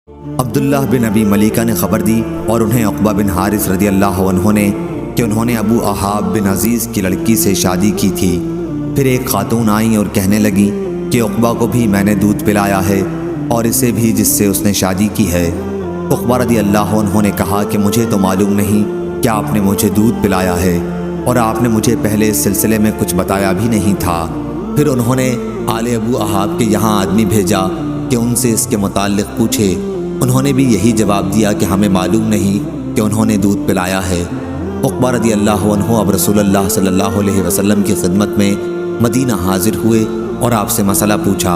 عبداللہ بن ابی ملیکہ نے خبر دی اور انہیں عقبہ بن حارث رضی اللہ عنہ نے کہ انہوں نے ابو احاب بن عزیز کی لڑکی سے شادی کی تھی۔ پھر ایک خاتون آئیں اور کہنے لگی کہ عقبہ کو بھی میں نے دودھ پلایا ہے اور اسے بھی جس سے اس نے شادی کی ہے۔ عقبہ رضی اللہ عنہ نے کہا کہ مجھے تو معلوم نہیں کہ آپ نے مجھے دودھ پلایا ہے اور آپ نے مجھے پہلے اس سلسلے میں کچھ بتایا بھی نہیں تھا۔ پھر انہوں نے آل ابو احاب کے یہاں آدمی بھیجا کہ ان سے اس کے متعلق پوچھے۔ انہوں نے بھی یہی جواب دیا کہ ہمیں معلوم نہیں کہ انہوں نے دودھ پلایا ہے۔ عقبہ رضی اللہ عنہ اب رسول اللہ صلی اللہ علیہ وسلم کی خدمت میں مدینہ حاضر ہوئے اور آپ سے مسئلہ پوچھا۔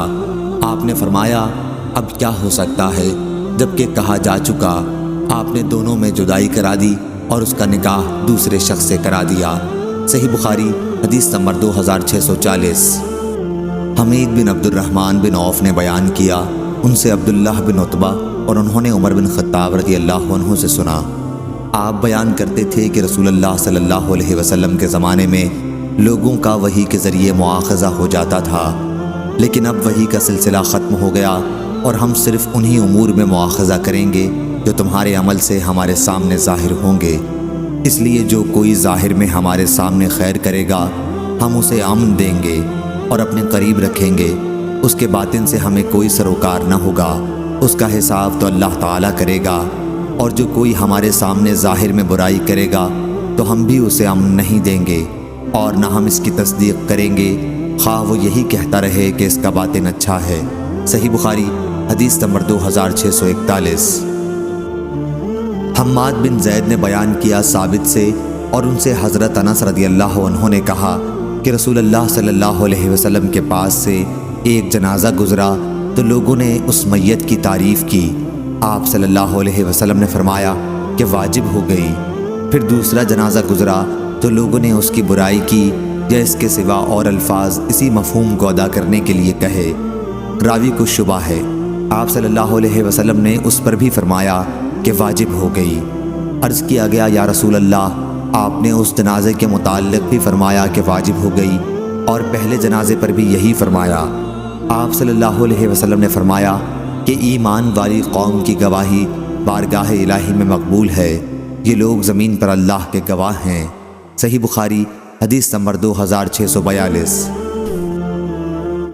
آپ نے فرمایا اب کیا ہو سکتا ہے جبکہ کہا جا چکا۔ آپ نے دونوں میں جدائی کرا دی اور اس کا نکاح دوسرے شخص سے کرا دیا۔ صحیح بخاری حدیث نمبر 2640۔ حمید بن عبد الرحمن بن عوف نے بیان کیا، ان سے عبداللہ بن عتبہ اور انہوں نے عمر بن خطاب رضی اللہ عنہ سے سنا۔ آپ بیان کرتے تھے کہ رسول اللہ صلی اللہ علیہ وسلم کے زمانے میں لوگوں کا وحی کے ذریعے مواخذہ ہو جاتا تھا، لیکن اب وحی کا سلسلہ ختم ہو گیا اور ہم صرف انہی امور میں مواخذہ کریں گے جو تمہارے عمل سے ہمارے سامنے ظاہر ہوں گے۔ اس لیے جو کوئی ظاہر میں ہمارے سامنے خیر کرے گا ہم اسے امن دیں گے اور اپنے قریب رکھیں گے، اس کے باطن سے ہمیں کوئی سروکار نہ ہوگا، اس کا حساب تو اللہ تعالیٰ کرے گا۔ اور جو کوئی ہمارے سامنے ظاہر میں برائی کرے گا تو ہم بھی اسے امن نہیں دیں گے اور نہ ہم اس کی تصدیق کریں گے، خواہ وہ یہی کہتا رہے کہ اس کا باطن اچھا ہے۔ صحیح بخاری حدیث نمبر 2641۔ حماد بن زید نے بیان کیا ثابت سے اور ان سے حضرت انس رضی اللہ عنہ نے کہا کہ رسول اللہ صلی اللہ علیہ وسلم کے پاس سے ایک جنازہ گزرا تو لوگوں نے اس میت کی تعریف کی۔ آپ صلی اللہ علیہ وسلم نے فرمایا کہ واجب ہو گئی۔ پھر دوسرا جنازہ گزرا تو لوگوں نے اس کی برائی کی یا اس کے سوا اور الفاظ اسی مفہوم کو ادا کرنے کے لیے کہے۔ راوی کو شبہ ہے۔ آپ صلی اللہ علیہ وسلم نے اس پر بھی فرمایا کہ واجب ہو گئی۔ عرض کیا گیا یا رسول اللہ، آپ نے اس جنازے کے متعلق بھی فرمایا کہ واجب ہو گئی اور پہلے جنازے پر بھی یہی فرمایا۔ آپ صلی اللہ علیہ وسلم نے فرمایا کہ ایمان والی قوم کی گواہی بارگاہ الہی میں مقبول ہے، یہ لوگ زمین پر اللہ کے گواہ ہیں۔ صحیح بخاری حدیث نمبر 2642۔